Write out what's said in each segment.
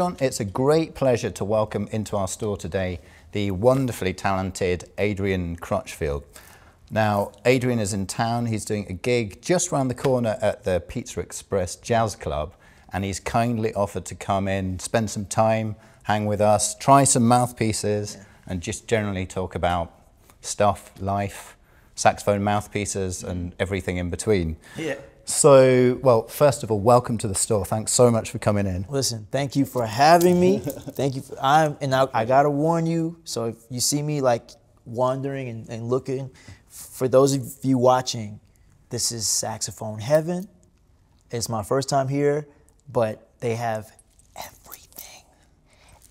everyone. It's a great pleasure to welcome into our store today the wonderfully talented Adrian Crutchfield. Now, Adrian is in town. He's doing a gig just around the corner at the Pizza Express Jazz Club, and he's kindly offered to come in, spend some time, hang with us, try some mouthpieces, and just generally talk about stuff, life, saxophone mouthpieces, and everything in between. Yeah. So, well, first of all, welcome to the store. Thanks so much for coming in. Listen, thank you for having me. Thank you. I gotta warn you. So if you see me like wandering and looking, for those of you watching, this is saxophone heaven. It's my first time here, but they have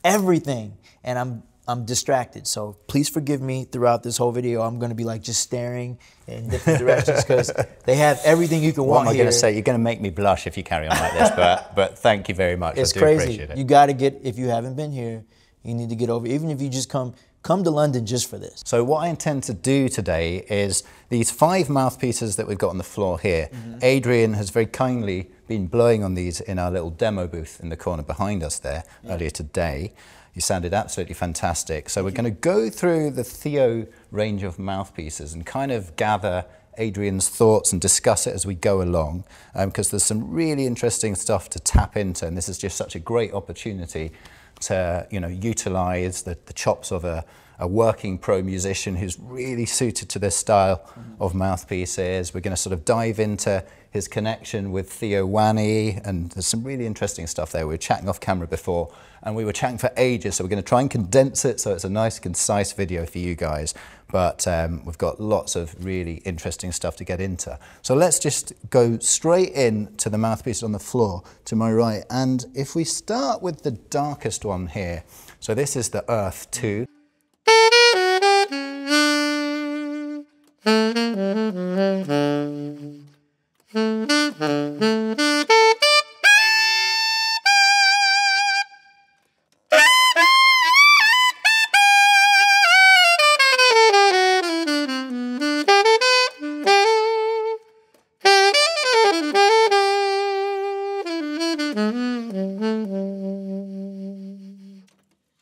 everything, and I'm distracted, so please forgive me throughout this whole video. I'm gonna be like just staring in different directions because they have everything you can want here. What am I gonna say? You're gonna make me blush if you carry on like this, but thank you very much. It's I do crazy. Appreciate it. You gotta get, if you haven't been here, you need to get over, even if you just come to London just for this. So what I intend to do today is these 5 mouthpieces that we've got on the floor here. Adrian has very kindly been blowing on these in our little demo booth in the corner behind us there earlier today. You sounded absolutely fantastic. So we're going to go through the Theo range of mouthpieces and kind of gather Adrian's thoughts and discuss it as we go along, because there's some really interesting stuff to tap into, and this is just such a great opportunity to, you know, utilize the chops of a working pro musician who's really suited to this style of mouthpieces. We're going to sort of dive into his connection with Theo Wanne, and there's some really interesting stuff there. We were chatting off camera before, and we were chatting for ages, so we're going to try and condense it so it's a nice, concise video for you guys. But we've got lots of really interesting stuff to get into. So let's just go straight in to the mouthpiece on the floor to my right. And if we start with the darkest one here, so this is the Earth 2.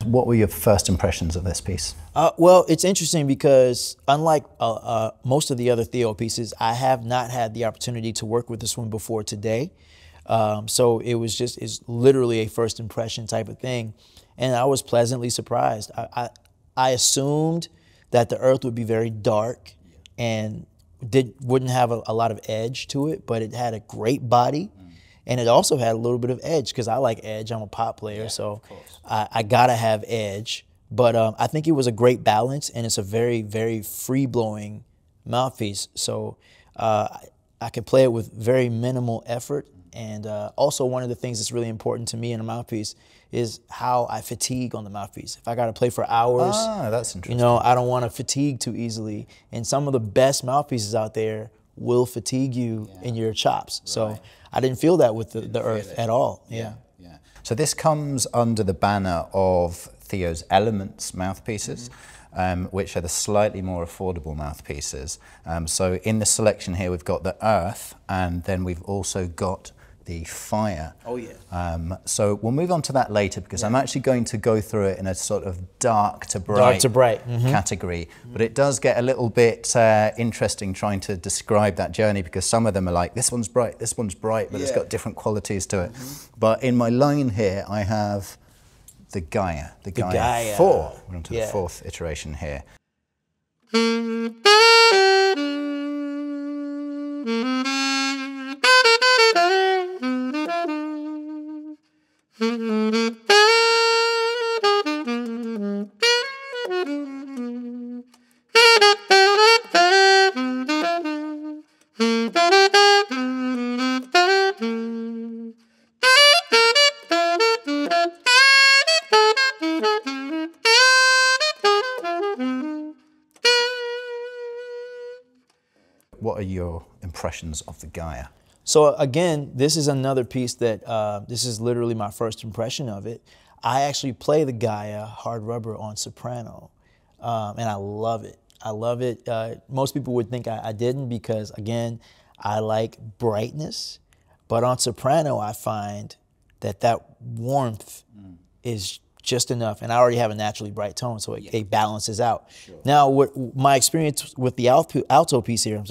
What were your first impressions of this piece? Well, it's interesting because unlike most of the other Theo pieces, I have not had the opportunity to work with this one before today. So it was just, it's literally a first impression type of thing. And I was pleasantly surprised. I assumed that the Earth would be very dark and wouldn't have a lot of edge to it, but it had a great body. And it also had a little bit of edge because I like edge. I'm a pop player, so I gotta have edge. But I think it was a great balance, and it's a very, very free-blowing mouthpiece. So I could play it with very minimal effort. And also one of the things that's really important to me in a mouthpiece is how I fatigue on the mouthpiece. If I gotta play for hours, that's interesting. You know, I don't want to fatigue too easily. And some of the best mouthpieces out there will fatigue you in your chops. Right. So I didn't feel that with the Earth at all. Yeah. So this comes under the banner of Theo's Elements mouthpieces, which are the slightly more affordable mouthpieces. So in the selection here, we've got the Earth, and then we've also got the Fire. Oh yeah. So we'll move on to that later because I'm actually going to go through it in a sort of dark to bright category. But it does get a little bit interesting trying to describe that journey because some of them are like, this one's bright, but it's got different qualities to it. But in my line here, I have the Gaia, the Gaia 4. We're on to the 4th iteration here. What are your impressions of the Gaia? So again, this is another piece that, this is literally my first impression of it. I actually play the Gaia hard rubber on soprano, and I love it. I love it. Most people would think I didn't because, again, I like brightness, but on soprano I find that warmth is just enough, and I already have a naturally bright tone, so it balances out. Now, my experience with the alto piece here,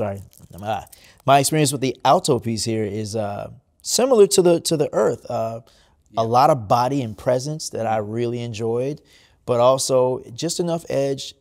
my experience with the alto piece here is similar to the Earth. A lot of body and presence that I really enjoyed, but also just enough edge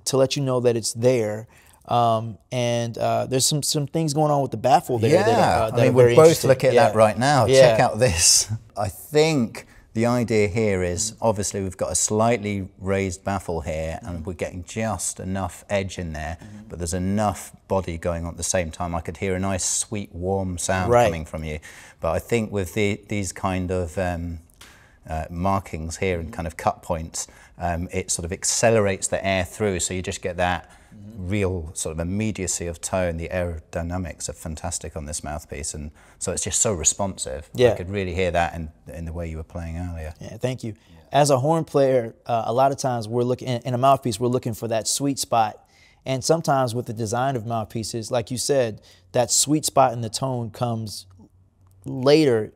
to let you know that it's there. And there's some things going on with the baffle there. Yeah, that are we're both looking at that right now. Yeah. Check out this. I think the idea here is, obviously we've got a slightly raised baffle here, and we're getting just enough edge in there, but there's enough body going on at the same time. I could hear a nice, sweet, warm sound coming from you. But I think with these kind of markings here and kind of cut points, it sort of accelerates the air through, so you just get that real sort of immediacy of tone. The aerodynamics are fantastic on this mouthpiece, and so it's just so responsive. I could really hear that in the way you were playing earlier. Yeah, thank you. As a horn player, a lot of times we're looking, in a mouthpiece, we're looking for that sweet spot. And sometimes with the design of mouthpieces, like you said, that sweet spot in the tone comes later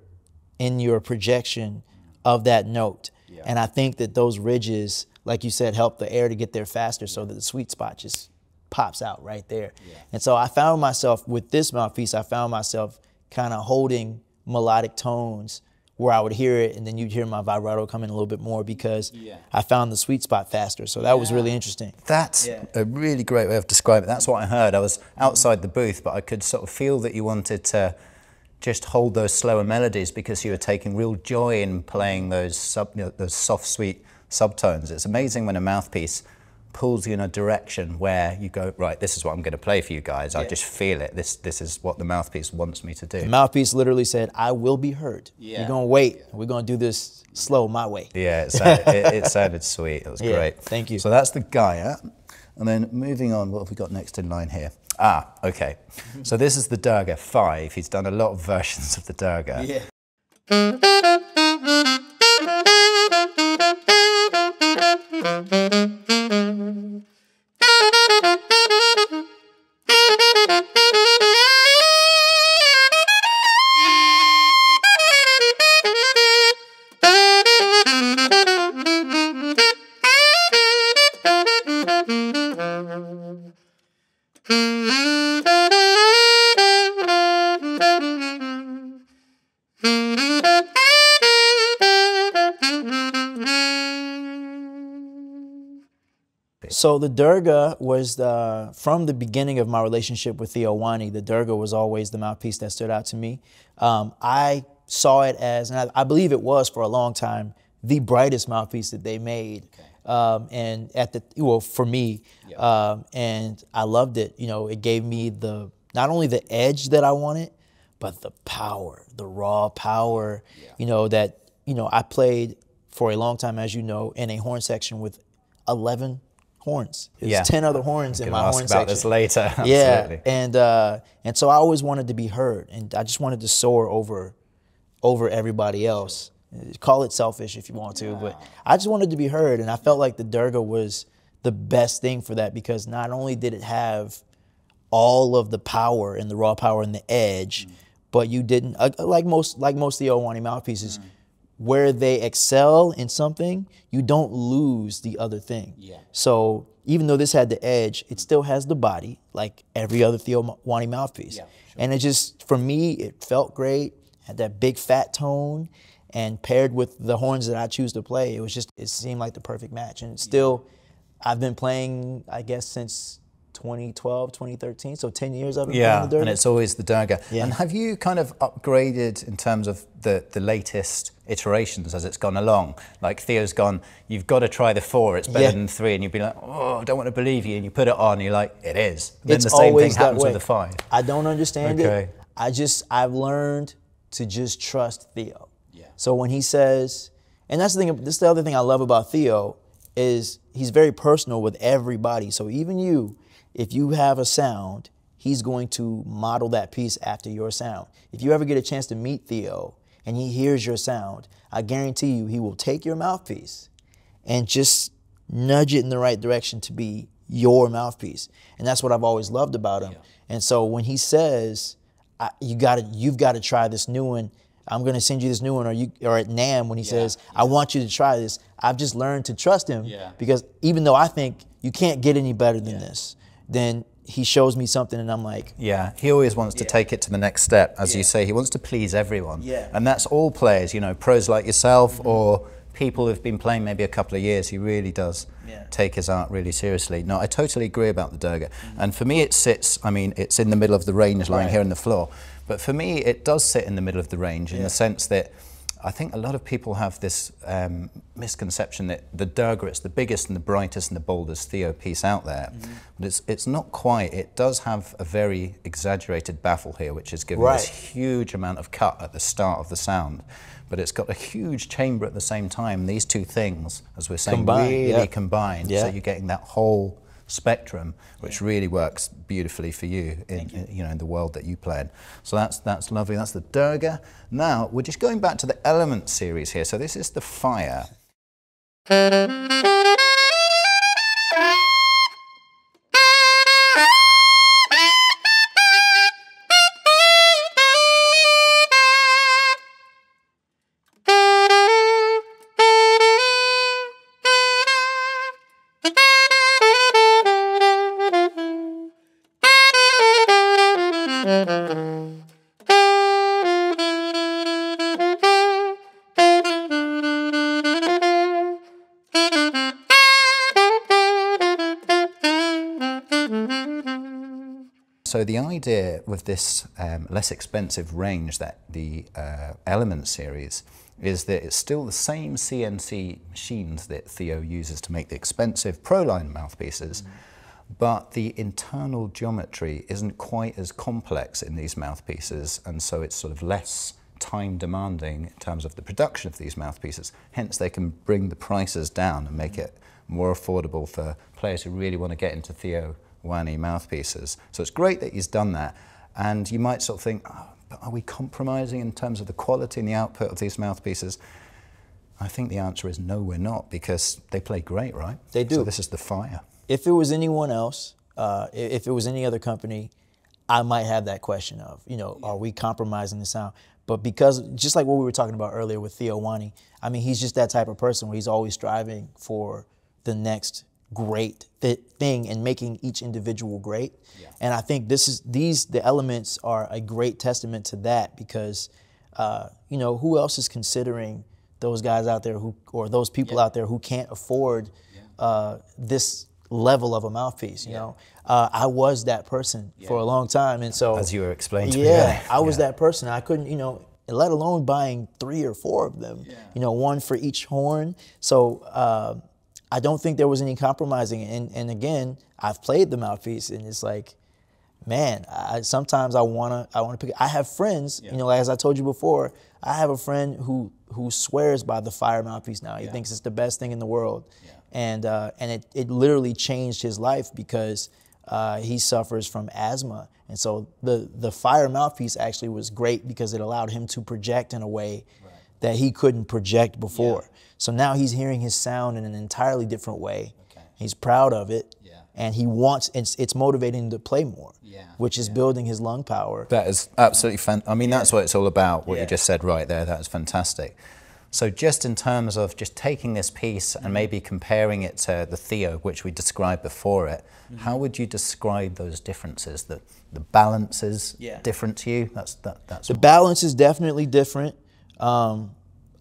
in your projection of that note. And I think that those ridges, like you said, help the air to get there faster, so that the sweet spot just pops out right there. And so I found myself, with this mouthpiece, I found myself kind of holding melodic tones where I would hear it, and then you'd hear my vibrato come in a little bit more, because I found the sweet spot faster. So that was really interesting. That's a really great way of describing it. That's what I heard. I was outside the booth, but I could sort of feel that you wanted to just hold those slower melodies, because you were taking real joy in playing those those soft, sweet subtones. It's amazing when a mouthpiece pulls you in a direction where you go, right, this is what I'm going to play for you guys. I just feel it. This is what the mouthpiece wants me to do. The mouthpiece literally said, I will be heard. You're going to wait. We're going to do this slow my way. Yeah, it sounded sweet. It was great. Thank you. So that's the Gaia. And then moving on, what have we got next in line here? Ah, okay. So this is the Durga 5. He's done a lot of versions of the Durga. So the Durga was, from the beginning of my relationship with Theo Wanne, the Durga was always the mouthpiece that stood out to me. I saw it as, and I believe it was for a long time, the brightest mouthpiece that they made. And for me, and I loved it. You know, it gave me not only the edge that I wanted, but the power, the raw power, that I played for a long time, as you know, in a horn section with 11 horns. There's 10 other horns in my horn section. About this later. Absolutely. Yeah, and so I always wanted to be heard, and I just wanted to soar over everybody else. Call it selfish if you want to, but I just wanted to be heard, and I felt like the Durga was the best thing for that, because not only did it have all of the power and the raw power and the edge, but you didn't, like most Theo Wanne mouthpieces, where they excel in something, you don't lose the other thing. So even though this had the edge, it still has the body, like every other Theo Wanne mouthpiece. And it just, for me, it felt great, had that big fat tone, and paired with the horns that I choose to play, it seemed like the perfect match. And still, I've been playing, I guess, since 2012, 2013, so 10 years I've been playing the Durga. And it's always the Durga. And have you kind of upgraded in terms of the latest iterations as it's gone along? Like Theo's gone, you've got to try the 4, it's better than 3, and you'd be like, oh, I don't want to believe you, and you put it on, and you're like, it is. Then the same thing happens with the 5. I don't understand it. I've learned to just trust Theo. So when he says, and that's the thing, this is the other thing I love about Theo, is he's very personal with everybody. So even you, if you have a sound, he's going to model that piece after your sound. If you ever get a chance to meet Theo and he hears your sound, I guarantee you he will take your mouthpiece and just nudge it in the right direction to be your mouthpiece. And that's what I've always loved about him. And so when he says, you've got to try this new one, I'm going to send you this new one, or at NAMM when he says, I want you to try this. I've just learned to trust him because even though I think you can't get any better than this, then he shows me something and I'm like... Yeah, he always wants to take it to the next step. As you say, he wants to please everyone. And that's all players, you know, pros like yourself or people who've been playing maybe a couple of years. He really does take his art really seriously. No, I totally agree about the Durga. And for me it sits, I mean, it's in the middle of the range lying here on the floor. But for me, it does sit in the middle of the range in the sense that I think a lot of people have this misconception that the Durga, it's the biggest and the brightest and the boldest Theo piece out there. But it's not quite. It does have a very exaggerated baffle here, which is giving this huge amount of cut at the start of the sound. But it's got a huge chamber at the same time. These two things, as we're saying, really combine. So you're getting that whole spectrum, which really works beautifully for you in you know, in the world that you play in. So that's lovely. That's the Durga. Now we're just going back to the Element series here. So this is the Fire. So the idea with this less expensive range that the Element series is that it's still the same CNC machines that Theo uses to make the expensive Pro-line mouthpieces, but the internal geometry isn't quite as complex in these mouthpieces, and so it's sort of less time demanding in terms of the production of these mouthpieces. Hence they can bring the prices down and make it more affordable for players who really want to get into Theo Wanne mouthpieces. So it's great that he's done that, and you might sort of think, oh, but are we compromising in terms of the quality and the output of these mouthpieces? I think the answer is no, we're not, because they play great, right? They do. So this is the Fire. If it was anyone else, if it was any other company, I might have that question of, you know, are we compromising the sound? But because, just like what we were talking about earlier with Theo Wanne, I mean, he's just that type of person where he's always striving for the next great thing and making each individual great. And I think the Elements are a great testament to that, because you know, who else is considering those guys out there or those people out there who can't afford this level of a mouthpiece, you know? I was that person for a long time, and so as you were explaining to me, I was that person. I couldn't, you know, let alone buying 3 or 4 of them, you know, one for each horn. So I don't think there was any compromising. And again, I've played the mouthpiece, and it's like, man, sometimes I wanna pick. I have friends, you know, as I told you before, I have a friend who swears by the Fire mouthpiece now. He thinks it's the best thing in the world, and it literally changed his life because he suffers from asthma, and so the Fire mouthpiece actually was great because it allowed him to project in a way that he couldn't project before. So now he's hearing his sound in an entirely different way. He's proud of it, and he wants, it's motivating him to play more, which is building his lung power. That is absolutely fantastic. I mean, that's what it's all about, what you just said right there. That is fantastic. So just in terms of just taking this piece and maybe comparing it to the Theo, which we described before it, how would you describe those differences? The balance is different to you? That's the balance is definitely different.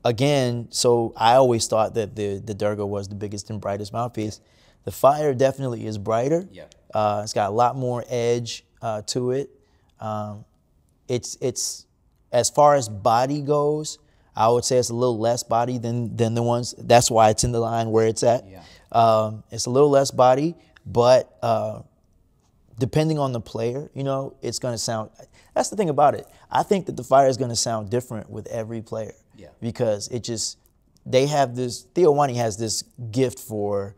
Again, so I always thought that the Durga was the biggest and brightest mouthpiece. The Fire definitely is brighter. It's got a lot more edge to it. It's as far as body goes, I would say it's a little less body than the ones. That's why it's in the line where it's at. It's a little less body, but depending on the player, you know, it's going to sound. That's the thing about it. I think that the Fire is going to sound different with every player. Because it just, they have this, Theo Wanne has this gift for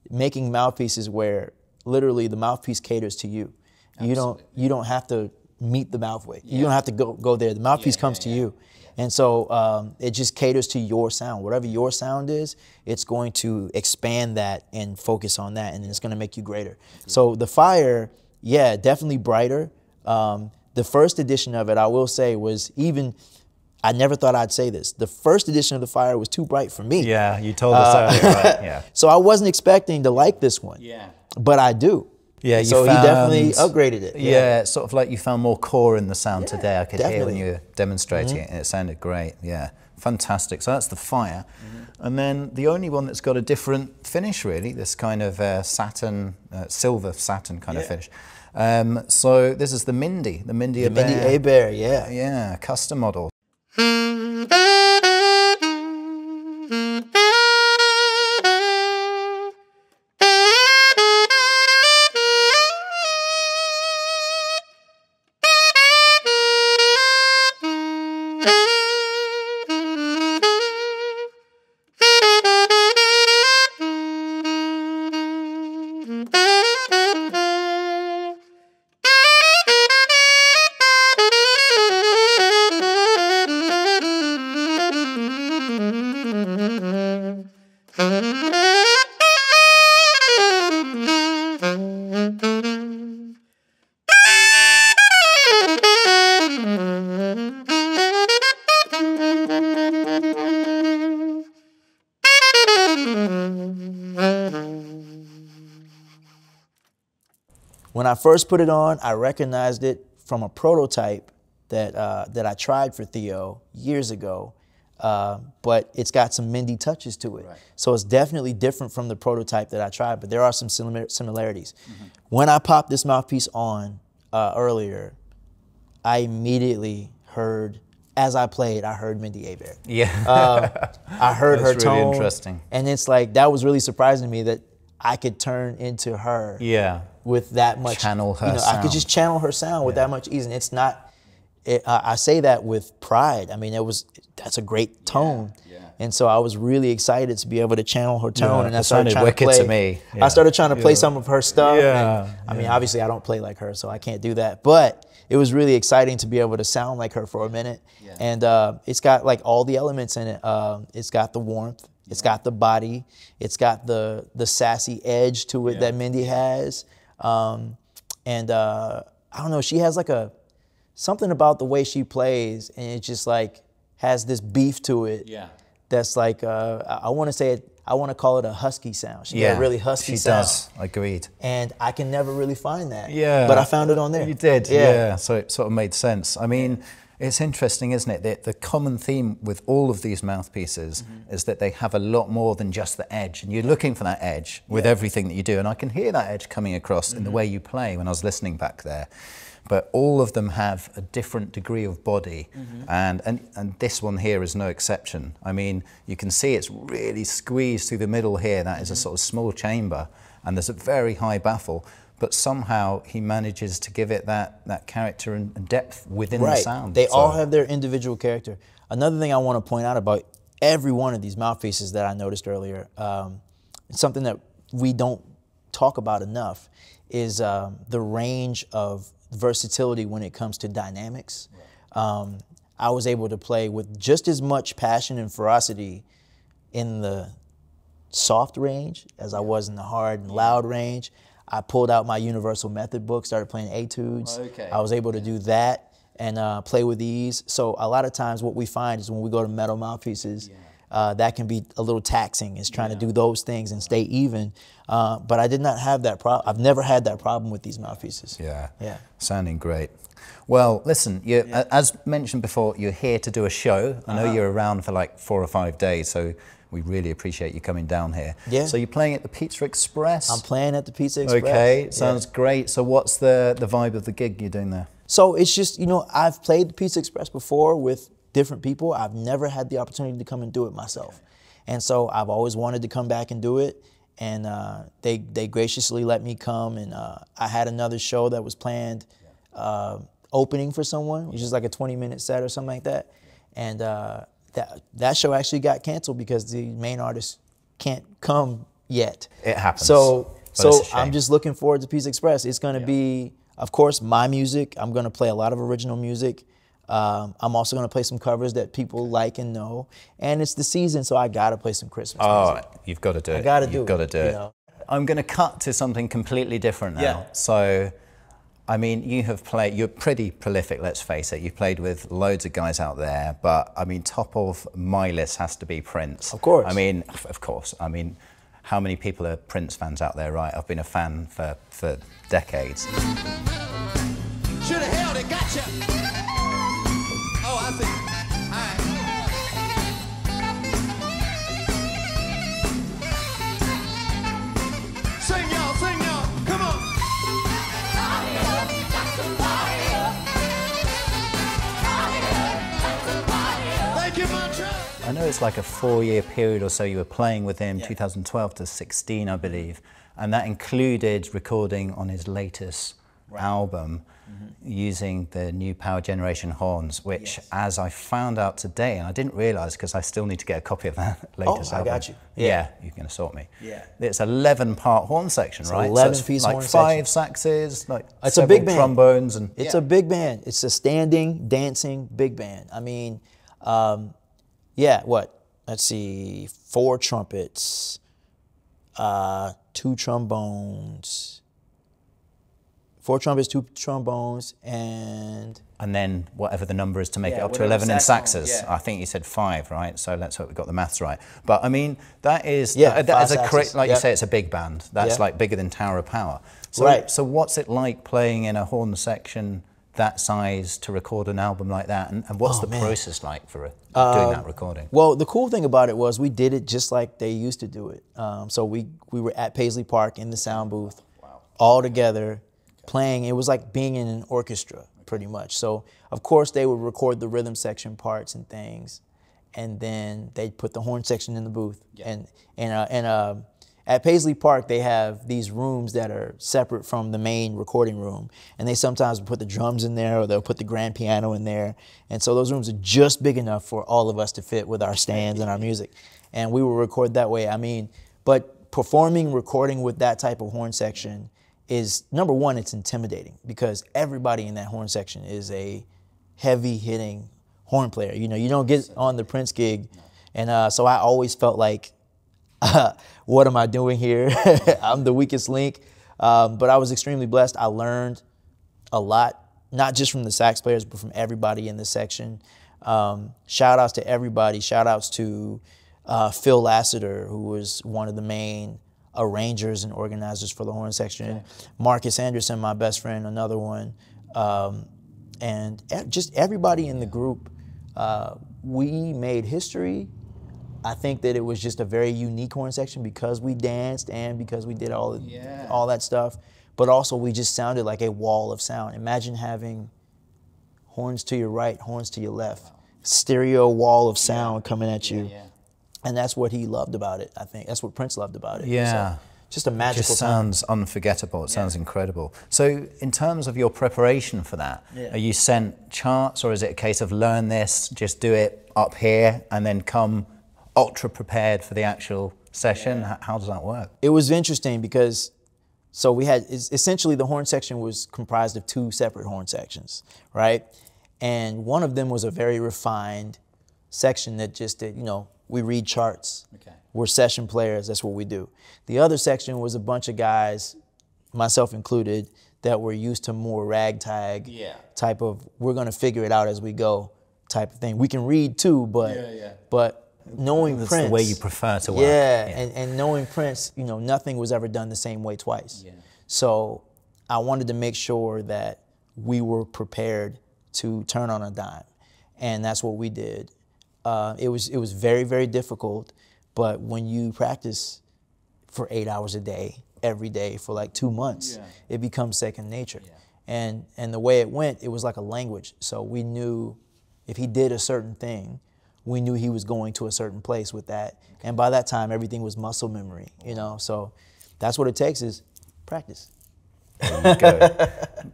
making mouthpieces where literally the mouthpiece caters to you. Absolutely. You don't have to meet the mouthpiece. You don't have to go there. The mouthpiece comes to you. And so it just caters to your sound. Whatever your sound is, it's going to expand that and focus on that, and it's going to make you greater. So the Fire, definitely brighter. The first edition of it, I will say, was even, I never thought I'd say this, the first edition of The Fire was too bright for me. Yeah, you told us earlier, right? Yeah. So I wasn't expecting to like this one. Yeah. But I do. Yeah, you so found, he definitely upgraded it. Yeah, it's sort of like you found more core in the sound today. I could hear when definitely. you were demonstrating it, and it sounded great. Yeah, fantastic. So that's The Fire. And then the only one that's got a different finish, really, this kind of satin, silver satin kind of finish. So this is the Mindi Abair. Mindi Abair, yeah. Yeah, custom model. When I first put it on, I recognized it from a prototype that that I tried for Theo years ago, but it's got some Mindi touches to it. Right. So it's definitely different from the prototype that I tried, but there are some similarities. When I popped this mouthpiece on earlier, I immediately heard, as I played, I heard Mindi Abair. Yeah. I heard her tone. Really interesting. And it's like, that was really surprising to me that I could turn into her. Yeah. With that much, channel her sound. I could just channel her sound with that much ease, and it's not. I say that with pride. I mean, that's a great tone, and so I was really excited to be able to channel her tone, and I started trying to play. To me. I started trying to play some of her stuff. Yeah. And, I mean, obviously, I don't play like her, so I can't do that. But it was really exciting to be able to sound like her for a minute, and it's got like all the elements in it. It's got the warmth. It's got the body. It's got the sassy edge to it that Mindi has. I don't know, she has like something about the way she plays, and it just like has this beef to it. Yeah. That's like, I want to say it, I want to call it a husky sound. She got a really husky sound. She does, agreed. And I can never really find that. Yeah. But I found it on there. You did, yeah. So it sort of made sense. I mean, it's interesting, isn't it? The common theme with all of these mouthpieces is that they have a lot more than just the edge. And you're looking for that edge with everything that you do. And I can hear that edge coming across in the way you play when I was listening back there. But all of them have a different degree of body. And this one here is no exception. I mean, you can see it's really squeezed through the middle here. That is a sort of small chamber. And there's a very high baffle. But somehow he manages to give it that character and depth within the sound. They all have their individual character. Another thing I want to point out about every one of these mouthpieces that I noticed earlier, something that we don't talk about enough, is the range of versatility when it comes to dynamics. I was able to play with just as much passion and ferocity in the soft range as I was in the hard and loud range. I pulled out my Universal Method book, started playing etudes. I was able to do that and play with ease. So a lot of times what we find is when we go to metal mouthpieces, that can be a little taxing, is trying to do those things and stay even. But I did not have that problem. I've never had that problem with these mouthpieces. Yeah. Sounding great. Well, listen, as mentioned before, you're here to do a show. I know you're around for like 4 or 5 days, so we really appreciate you coming down here. Yeah. So you're playing at the Pizza Express? I'm playing at the Pizza Express. Okay, sounds great. So what's the vibe of the gig you're doing there? So it's just, you know, I've played the Pizza Express before with different people. I've never had the opportunity to come and do it myself. And so I've always wanted to come back and do it. And they graciously let me come. And I had another show that was planned opening for someone, which is like a 20-minute set or something like that. And that show actually got canceled because the main artist can't come yet. It happens. So I'm just looking forward to Pizza Express. It's going to be, of course, my music. I'm going to play a lot of original music. I'm also going to play some covers that people like and know. And it's the season, so I got to play some Christmas music. You've got to do it. I got to do it. You've got to do it. Know? I'm going to cut to something completely different now. So I mean, you're pretty prolific, let's face it. You've played with loads of guys out there, but I mean, top of my list has to be Prince. Of course. I mean, of course. I mean, how many people are Prince fans out there, right? I've been a fan for decades. Should have held it, gotcha. Oh, I see. All right. Sing y'all, come on. Thank you, Mantra. I know it's like a 4-year period or so you were playing with him, 2012 to 16, I believe, and that included recording on his latest album using the new Power Generation horns, which, as I found out today, and I didn't realise because I still need to get a copy of that latest album. I got you. Yeah, you're going to sort me. Yeah. It's 11-part horn section, right? 11-piece like horn 5 saxes, like it's a big band. trombones, and it's a big band. It's a standing, dancing big band. I mean, let's see, 4 trumpets, 2 trombones, 4 trumpets, 2 trombones, and then whatever the number is to make it up to whatever 11 in saxophone, saxes. yeah. I think you said 5, right? So let's hope we got the maths right. But I mean, that is five like you yep. say, it's a big band. That's like bigger than Tower of Power. So, Right. So what's it like playing in a horn section that size to record an album like that? And what's the process like for doing that recording? Well, the cool thing about it was we did it just like they used to do it. So we were at Paisley Park in the sound booth, all together, playing. It was like being in an orchestra, pretty much. So, of course, they would record the rhythm section parts and things, and then they'd put the horn section in the booth. And at Paisley Park, they have these rooms that are separate from the main recording room, and they sometimes put the drums in there, or they'll put the grand piano in there. And so those rooms are just big enough for all of us to fit with our stands and our music. And we will record that way. I mean, but recording with that type of horn section is, number one, it's intimidating because everybody in that horn section is a heavy hitting horn player. You know, you don't get on the Prince gig. And so I always felt like, what am I doing here? I'm the weakest link. But I was extremely blessed. I learned a lot, not just from the sax players, but from everybody in the section. Shout outs to everybody. Shout outs to Phil Lassiter, who was one of the main arrangers and organizers for the horn section. Okay. Marcus Anderson, my best friend, another one. And just everybody in the group. We made history. I think that it was just a very unique horn section because we danced and because we did all that stuff. But also we just sounded like a wall of sound. Imagine having horns to your right, horns to your left. Stereo wall of sound coming at you. And that's what he loved about it, I think. That's what Prince loved about it. Yeah. So, just a magical It just sounds unforgettable. It sounds incredible. So in terms of your preparation for that, are you sent charts, or is it a case of learn this, just do it up here, and then come ultra prepared for the actual session? How does that work? It was interesting because, so we had, essentially the horn section was comprised of 2 separate horn sections, right? And one of them was a very refined section that just did, we read charts. Okay. We're session players, that's what we do. The other section was a bunch of guys, myself included, that were used to more ragtag type of, we're gonna figure it out as we go type of thing. We can read too, but knowing That's Prince, the way you prefer to work. And knowing Prince, nothing was ever done the same way twice. So I wanted to make sure that we were prepared to turn on a dime, and that's what we did. It was very, very difficult, but when you practice for 8 hours a day, every day for like 2 months, it becomes second nature. And the way it went, it was like a language. So we knew if he did a certain thing, we knew he was going to a certain place with that. And by that time, everything was muscle memory, So that's what it takes is practice. There you go.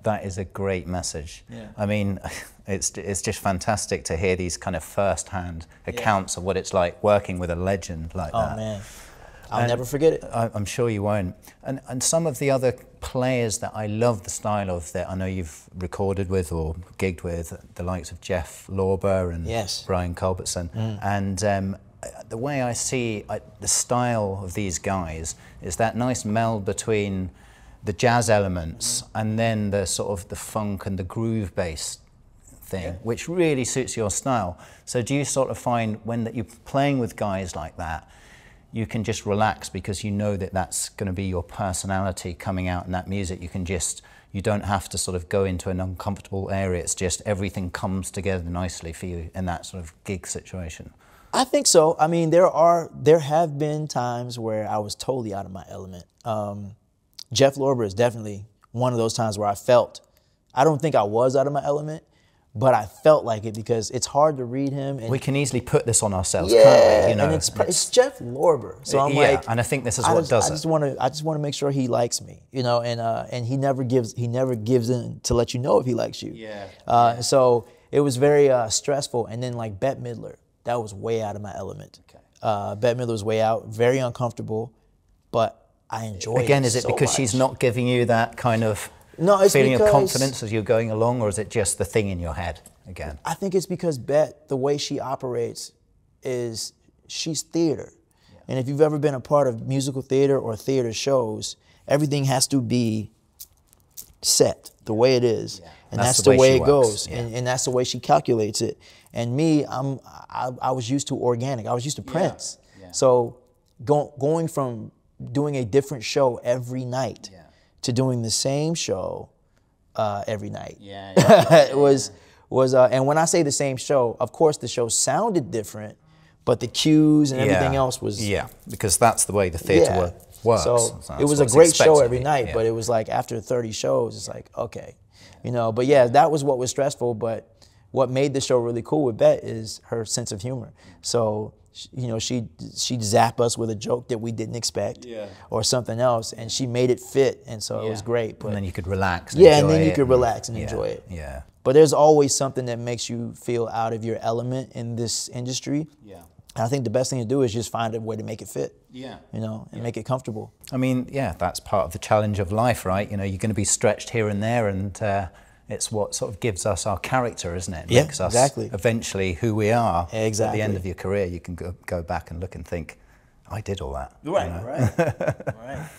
That is a great message. I mean, it's just fantastic to hear these kind of first-hand accounts of what it's like working with a legend like that. Oh, man. I'll never forget it. I'm sure you won't. And some of the other players that I love the style of that I know you've recorded with or gigged with, the likes of Jeff Lorber and Brian Culbertson. And the way I see the style of these guys is that nice meld between the jazz elements, and then the sort of the funk and the groove bass thing, which really suits your style. So do you sort of find when that you're playing with guys like that, you can just relax because you know that that's going to be your personality coming out in that music? You don't have to sort of go into an uncomfortable area. It's just everything comes together nicely for you in that sort of gig situation. I think so. I mean, there have been times where I was totally out of my element. Jeff Lorber is definitely one of those times where I don't think I was out of my element, but I felt like it because it's hard to read him. And we can easily put this on ourselves, can't we? You know, and it's Jeff Lorber. So I'm like, and I think this is what does it. I just want to make sure he likes me, you know, and he never gives in to let you know if he likes you. So it was very stressful. And then like Bette Midler, that was way out of my element. Bette Midler was way out, very uncomfortable, but I enjoy it. Again, is it so because much. she's not giving you that kind of it's feeling of because confidence as you're going along, or is it just the thing in your head again? I think it's because Bette, the way she operates is she's theater. And if you've ever been a part of musical theater or theater shows, everything has to be set the way it is. And that's the way it goes. And that's the way she calculates it. And me, I was used to organic. I was used to Prince. So going from doing a different show every night to doing the same show every night. It was and when I say the same show, of course the show sounded different, but the cues and everything else was because that's the way the theater works. So it was a great show every night, but it was like after 30 shows, it's like, okay, you know. But yeah, that was what was stressful. But what made the show really cool with Bette is her sense of humor. So you know, she'd zap us with a joke that we didn't expect, or something else, and she made it fit, and so it was great. But, and then you could relax. And and then you could relax and enjoy it. But there's always something that makes you feel out of your element in this industry. And I think the best thing to do is just find a way to make it fit. You know, and make it comfortable. I mean, that's part of the challenge of life, right? You know, you're going to be stretched here and there, and it's what sort of gives us our character, isn't it? It makes us eventually who we are. At the end of your career, you can go back and look and think, I did all that. Right.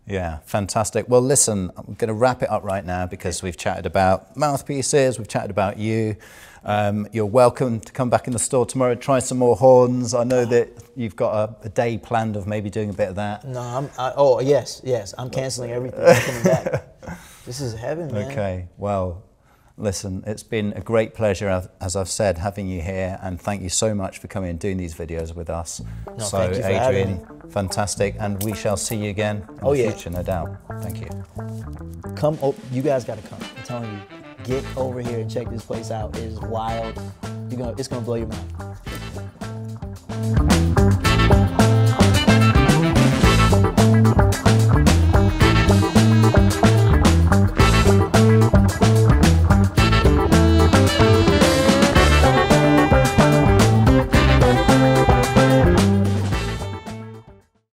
Yeah, fantastic. Well, listen, I'm going to wrap it up right now because we've chatted about Mouthpieces, we've chatted about you. You're welcome to come back in the store tomorrow, try some more horns. I know that you've got a day planned of maybe doing a bit of that. No, yes, I'm canceling everything. I'm coming back. This is heaven, man. Okay, well, listen, it's been a great pleasure, as I've said, having you here, and thank you so much for coming and doing these videos with us. So, thank you for having me. Fantastic, and we shall see you again in the future, no doubt. Thank you. Come, you guys got to come. I'm telling you, get over here and check this place out. It is wild. It's gonna blow your mind.